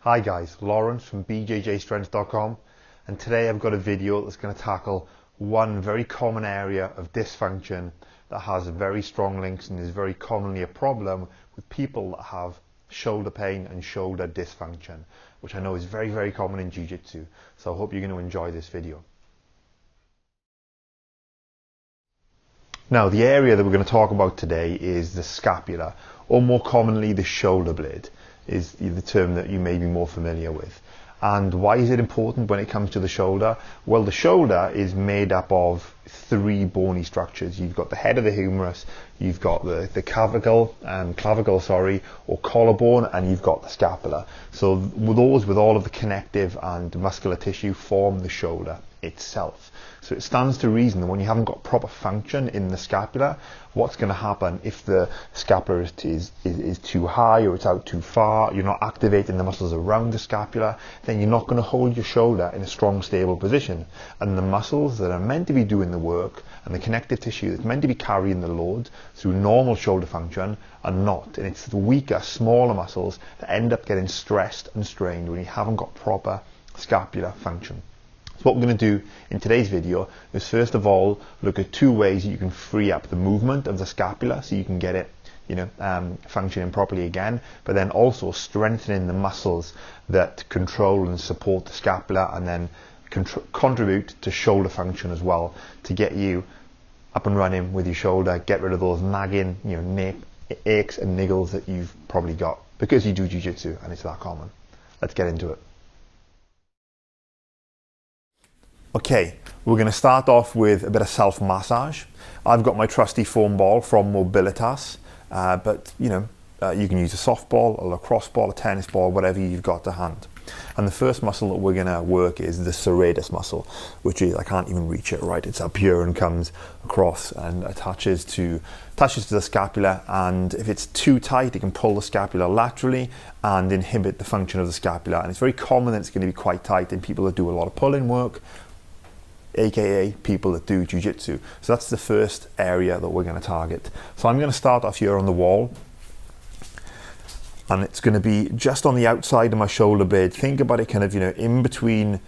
Hi guys, Lawrence from BJJstrength.com, and today I've got a video that's going to tackle one very common area of dysfunction that has very strong links and is very commonly a problem with people that have shoulder pain and shoulder dysfunction, which I know is very common in Jiu-Jitsu. So I hope you're going to enjoy this video. Now, the area that we're going to talk about today is the scapula, or more commonly the shoulder blade is the term that you may be more familiar with. And why is it important when it comes to the shoulder? Well, the shoulder is made up of three bony structures. You've got the head of the humerus, you've got the clavicle, or collarbone, and you've got the scapula. So with all of the connective and muscular tissue form the shoulder itself. So it stands to reason that when you haven't got proper function in the scapula, what's going to happen if the scapula is too high or it's out too far, you're not activating the muscles around the scapula, then you're not going to hold your shoulder in a strong, stable position. And the muscles that are meant to be doing the work and the connective tissue that's meant to be carrying the load through normal shoulder function are not. And it's the weaker, smaller muscles that end up getting stressed and strained when you haven't got proper scapular function. So what we're going to do in today's video is first of all look at two ways you can free up the movement of the scapula so you can get it functioning properly again, but then also strengthening the muscles that control and support the scapula and then contribute to shoulder function as well, to get you up and running with your shoulder, get rid of those nagging aches and niggles that you've probably got because you do jiu-jitsu and it's that common. Let's get into it. Okay, we're going to start off with a bit of self-massage. I've got my trusty foam ball from Mobilitas, but you can use a softball, a lacrosse ball, a tennis ball, whatever you've got to hand. And the first muscle that we're going to work is the serratus muscle, which is, I can't even reach it right, it's up here and comes across and attaches to the scapula, and if it's too tight it can pull the scapula laterally and inhibit the function of the scapula. And it's very common that it's going to be quite tight in people that do a lot of pulling work, aka people that do jiu-jitsu. So that's the first area that we're going to target. So I'm going to start off here on the wall, and it's going to be just on the outside of my shoulder blade. Think about it kind of in between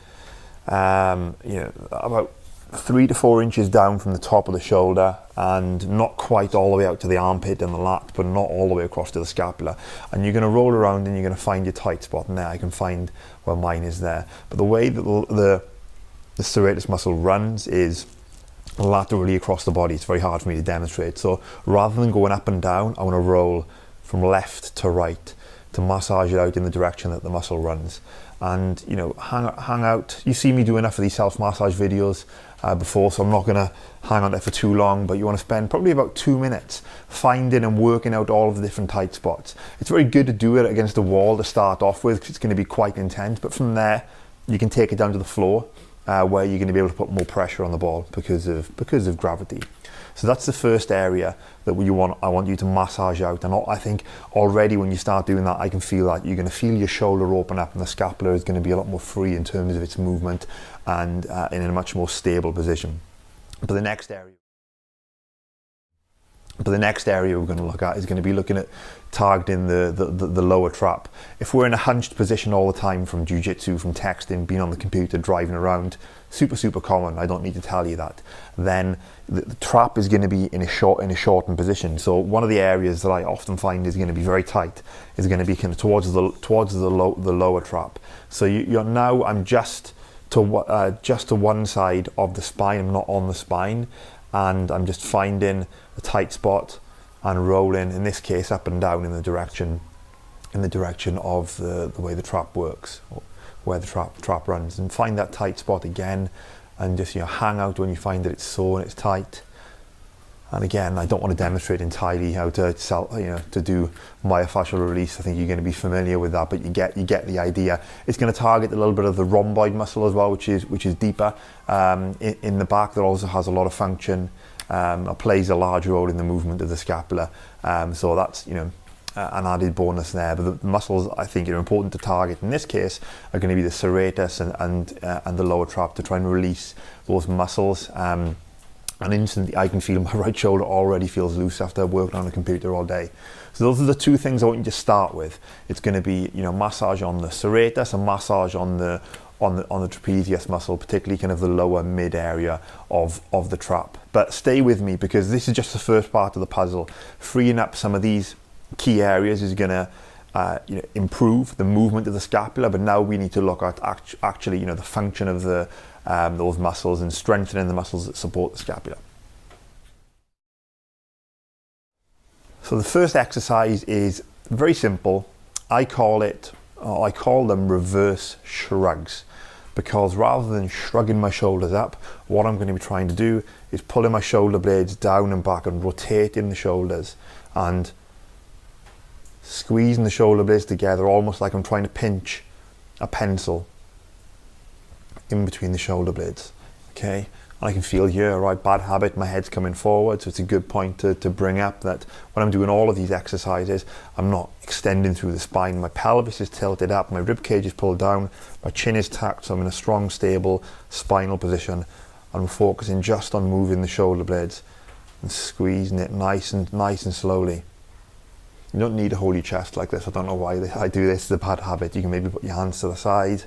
about 3 to 4 inches down from the top of the shoulder, and not quite all the way out to the armpit and the lat, but not all the way across to the scapula. And you're going to roll around and you're going to find your tight spot, and there I can find where mine is there. But the way that the serratus muscle runs is laterally across the body. It's very hard for me to demonstrate. So rather than going up and down, I want to roll from left to right to massage it out in the direction that the muscle runs. And hang out. You see me do enough of these self-massage videos before, so I'm not going to hang on there for too long, but you want to spend probably about 2 minutes finding and working out all of the different tight spots. It's very good to do it against a wall to start off with, because it's going to be quite intense, but from there you can take it down to the floor, where you're going to be able to put more pressure on the ball because of gravity. So that's the first area that I want you to massage out. And I think already when you start doing that, I can feel that you're going to feel your shoulder open up and the scapula is going to be a lot more free in terms of its movement and in a much more stable position. But the next area we're going to look at is going to be looking at targeting the lower trap. If we're in a hunched position all the time from jiu-jitsu, from texting, being on the computer, driving around, super common, I don't need to tell you that, then the trap is going to be in a shortened position. So one of the areas that I often find is going to be very tight is going to be kind of towards the lower trap. So I'm just to one side of the spine, I'm not on the spine, and I'm just finding a tight spot and rolling, in this case up and down in the direction of the way the trap works, or where the trap runs, and find that tight spot again, and just hang out when you find that it's sore and it's tight. And again, I don't want to demonstrate entirely how to do myofascial release. I think you're going to be familiar with that, but you get the idea. It's going to target a little bit of the rhomboid muscle as well, which is deeper in the back, that also has a lot of function, plays a large role in the movement of the scapula. So that's an added bonus there. But the muscles I think are important to target in this case are going to be the serratus and the lower trap, to try and release those muscles. and instantly I can feel my right shoulder already feels loose after working on a computer all day. So those are the two things I want you to start with. It's going to be, massage on the serratus and massage on the trapezius muscle, particularly kind of the lower mid area of the trap. But stay with me, because this is just the first part of the puzzle. Freeing up some of these key areas is going to improve the movement of the scapula, but now we need to look at actually the function of those muscles and strengthening the muscles that support the scapula. So the first exercise is very simple. I call them reverse shrugs, because rather than shrugging my shoulders up, what I'm going to be trying to do is pulling my shoulder blades down and back and rotating the shoulders and squeezing the shoulder blades together, almost like I'm trying to pinch a pencil in between the shoulder blades. Okay, I can feel here, right, bad habit, my head's coming forward, so it's a good point to bring up that when I'm doing all of these exercises, I'm not extending through the spine. My pelvis is tilted up, my rib cage is pulled down, my chin is tucked, so I'm in a strong, stable spinal position. I'm focusing just on moving the shoulder blades and squeezing it nice and slowly. You don't need to hold your chest like this. I don't know why I do this. It's a bad habit. You can maybe put your hands to the side,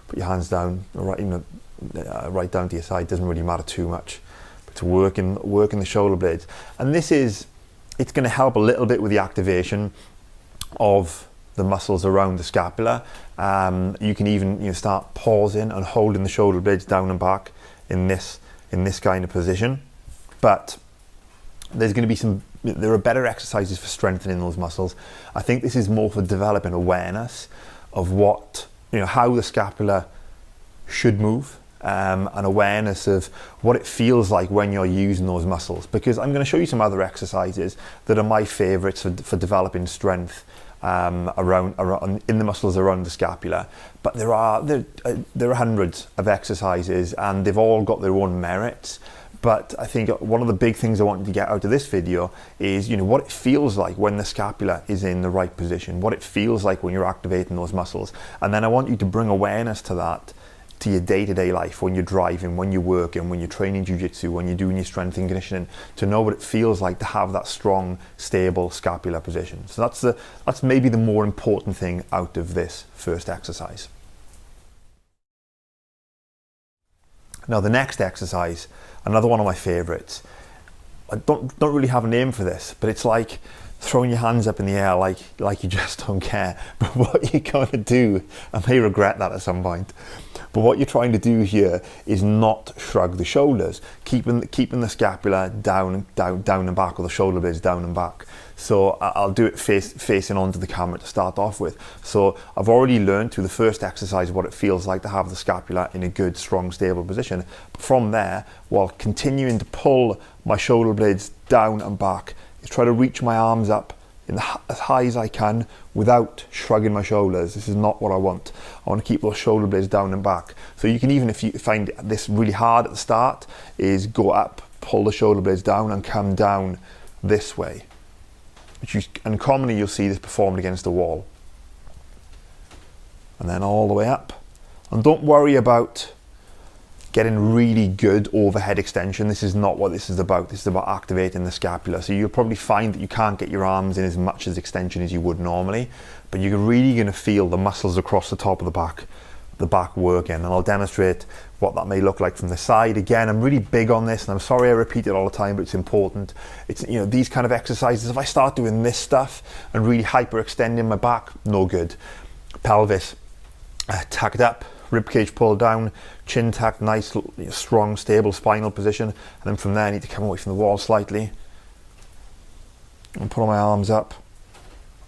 put your hands down, right down to your side. Doesn't really matter too much. But it's working the shoulder blades, and it's going to help a little bit with the activation of the muscles around the scapula. You can even start pausing and holding the shoulder blades down and back in this kind of position. But there's going to be there are better exercises for strengthening those muscles. I think this is more for developing awareness of how the scapula should move, and awareness of what it feels like when you're using those muscles. Because I'm going to show you some other exercises that are my favorites for developing strength around in the muscles around the scapula. But there are hundreds of exercises, and they've all got their own merits. But I think one of the big things I want you to get out of this video is, what it feels like when the scapula is in the right position, what it feels like when you're activating those muscles. And then I want you to bring awareness to that, to your day-to-day life, when you're driving, when you're working, when you're training jiu-jitsu, when you're doing your strength and conditioning, to know what it feels like to have that strong, stable scapular position. So that's maybe the more important thing out of this first exercise. Now the next exercise, another one of my favorites. I don't really have a name for this, but it's like throwing your hands up in the air like you just don't care. But what you're going to do, I may regret that at some point, but what you're trying to do here is not shrug the shoulders, keeping the scapula down and back, or the shoulder blades down and back. So I'll do it facing onto the camera to start off with. So I've already learned through the first exercise what it feels like to have the scapula in a good, strong, stable position. But from there, while continuing to pull my shoulder blades down and back, is try to reach my arms up as high as I can without shrugging my shoulders. This is not what I want. I want to keep those shoulder blades down and back. So you can, even if you find this really hard at the start, is go up, pull the shoulder blades down and come down this way. And commonly you'll see this performed against a wall. And then all the way up. And don't worry about getting really good overhead extension. This is not what this is about. This is about activating the scapula. So you'll probably find that you can't get your arms in as much as extension as you would normally, but you're really going to feel the muscles across the top of the back working. And I'll demonstrate what that may look like from the side. Again, I'm really big on this, and I'm sorry I repeat it all the time, but it's important. It's, these kind of exercises, if I start doing this stuff and really hyperextending my back, no good. Pelvis tucked up, ribcage pulled down, chin tucked, nice, strong, stable spinal position. And then from there I need to come away from the wall slightly and pull my arms up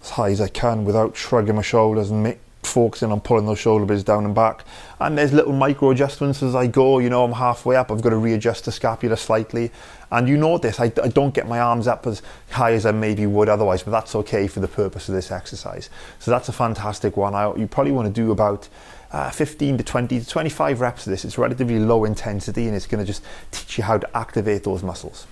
as high as I can without shrugging my shoulders, and focusing on pulling those shoulder blades down and back. And there's little micro adjustments as I go. I'm halfway up, I've got to readjust the scapula slightly. And you notice I don't get my arms up as high as I maybe would otherwise, but that's okay for the purpose of this exercise. So that's a fantastic one. You probably want to do about 15 to 20 to 25 reps of this. It's relatively low intensity, and it's going to just teach you how to activate those muscles.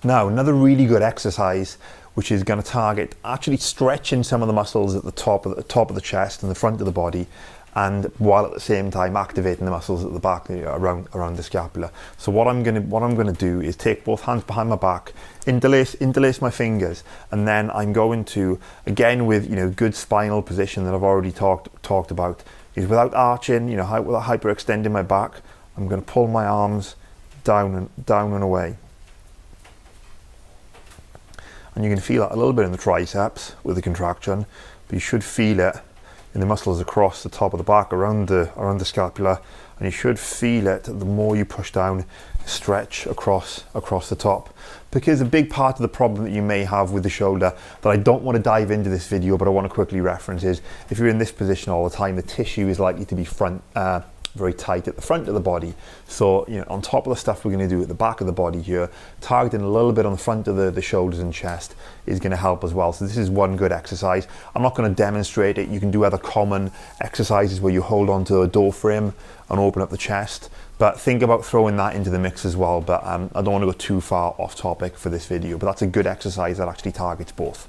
Now, another really good exercise, which is going to target actually stretching some of the muscles at the top of the chest and the front of the body, and while at the same time activating the muscles at the back, around the scapula. So what I'm gonna do is take both hands behind my back, interlace my fingers, and then I'm going to, again with good spinal position that I've already talked about, is without arching, without hyperextending my back, I'm going to pull my arms down and away. And you can feel that a little bit in the triceps with the contraction, but you should feel it in the muscles across the top of the back, around the scapula, and you should feel it the more you push down, stretch across the top. Because a big part of the problem that you may have with the shoulder that I don't want to dive into this video, but I want to quickly reference, is if you're in this position all the time, the tissue is likely to be very tight at the front of the body. So on top of the stuff we're going to do at the back of the body here, targeting a little bit on the front of the shoulders and chest is going to help as well. So this is one good exercise. I'm not going to demonstrate it. You can do other common exercises where you hold onto a door frame and open up the chest, but think about throwing that into the mix as well. But I don't want to go too far off topic for this video, but that's a good exercise that actually targets both.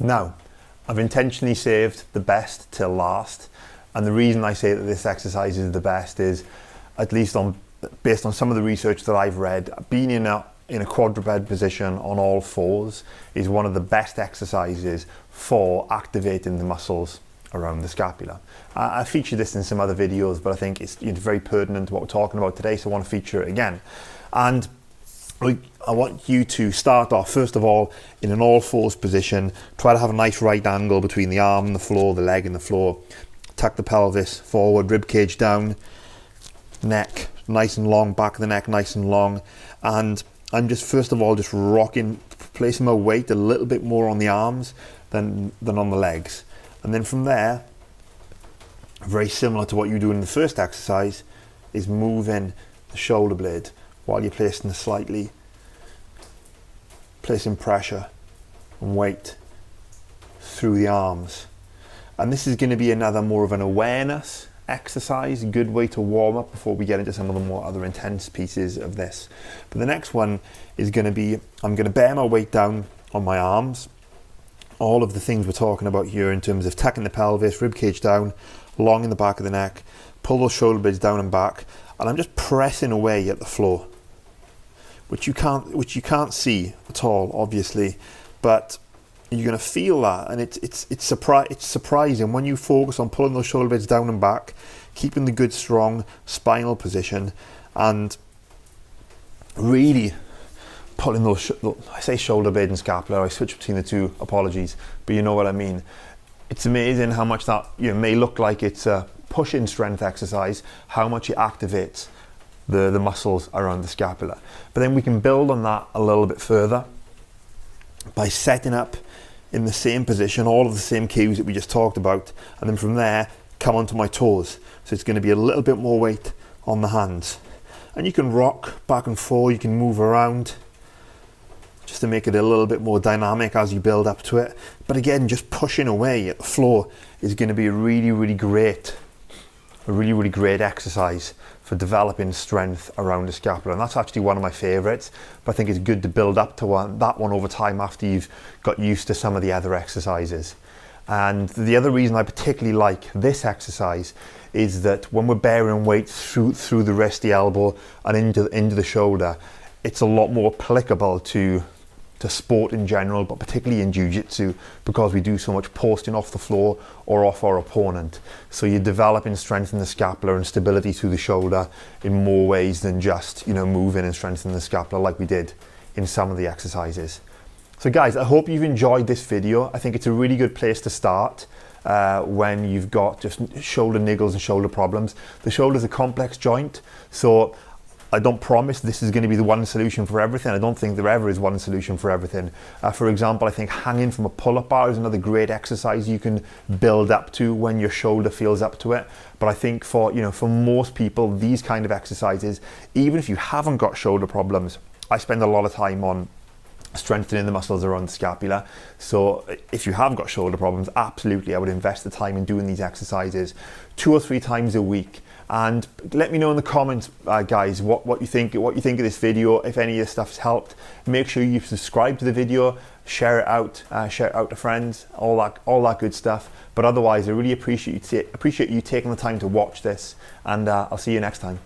Now, I've intentionally saved the best till last, and the reason I say that this exercise is the best is, at least based on some of the research that I've read, being in a quadruped position on all fours is one of the best exercises for activating the muscles around the scapula. I featured this in some other videos, but I think it's very pertinent to what we're talking about today, so I want to feature it again. And I want you to start off, first of all, in an all fours position. Try to have a nice right angle between the arm and the floor, the leg and the floor. Tuck the pelvis forward, rib cage down, neck nice and long, back of the neck nice and long. And I'm just, first of all, just rocking, placing my weight a little bit more on the arms than on the legs. And then from there, very similar to what you do in the first exercise, is moving the shoulder blade while you're placing pressure and weight through the arms. And this is going to be another more of an awareness exercise, a good way to warm up before we get into some of the more other intense pieces of this. But the next one is going to be, I'm going to bear my weight down on my arms. All of the things we're talking about here in terms of tucking the pelvis, rib cage down, long in the back of the neck, pull those shoulder blades down and back, and I'm just pressing away at the floor, which you can't see at all, obviously, but you're going to feel that, and it's surprising when you focus on pulling those shoulder blades down and back, keeping the good strong spinal position, and really pulling those, I say shoulder blade and scapula, I switch between the two, apologies, but you know what I mean. It's amazing how much that may look like it's a push-in strength exercise, how much it activates the muscles around the scapula. But then we can build on that a little bit further by setting up in the same position, all of the same cues that we just talked about, and then from there come onto my toes. So it's going to be a little bit more weight on the hands, and you can rock back and forth, you can move around just to make it a little bit more dynamic as you build up to it. But again, just pushing away at the floor is going to be a really great exercise for developing strength around the scapula, and that's actually one of my favorites. But I think it's good to build up to that one over time after you've got used to some of the other exercises. And the other reason I particularly like this exercise is that when we're bearing weight through the wrist, the elbow, and into the shoulder, it's a lot more applicable to sport in general, but particularly in jiu-jitsu, because we do so much posting off the floor or off our opponent. So you're developing strength in the scapula and stability through the shoulder in more ways than just moving and strengthening the scapula like we did in some of the exercises. So guys, I hope you've enjoyed this video. I think it's a really good place to start when you've got just shoulder niggles and shoulder problems. The shoulder is a complex joint, so I don't promise this is going to be the one solution for everything. I don't think there ever is one solution for everything. For example, I think hanging from a pull-up bar is another great exercise you can build up to when your shoulder feels up to it. But I think for most people, these kind of exercises, even if you haven't got shoulder problems, I spend a lot of time on strengthening the muscles around the scapula. So if you have got shoulder problems, absolutely I would invest the time in doing these exercises 2 or 3 times a week. And let me know in the comments, guys, what you think of this video. If any of this stuff's helped, make sure you subscribe to the video, share it out to friends, all that good stuff. But otherwise, I really appreciate you taking the time to watch this, and I'll see you next time.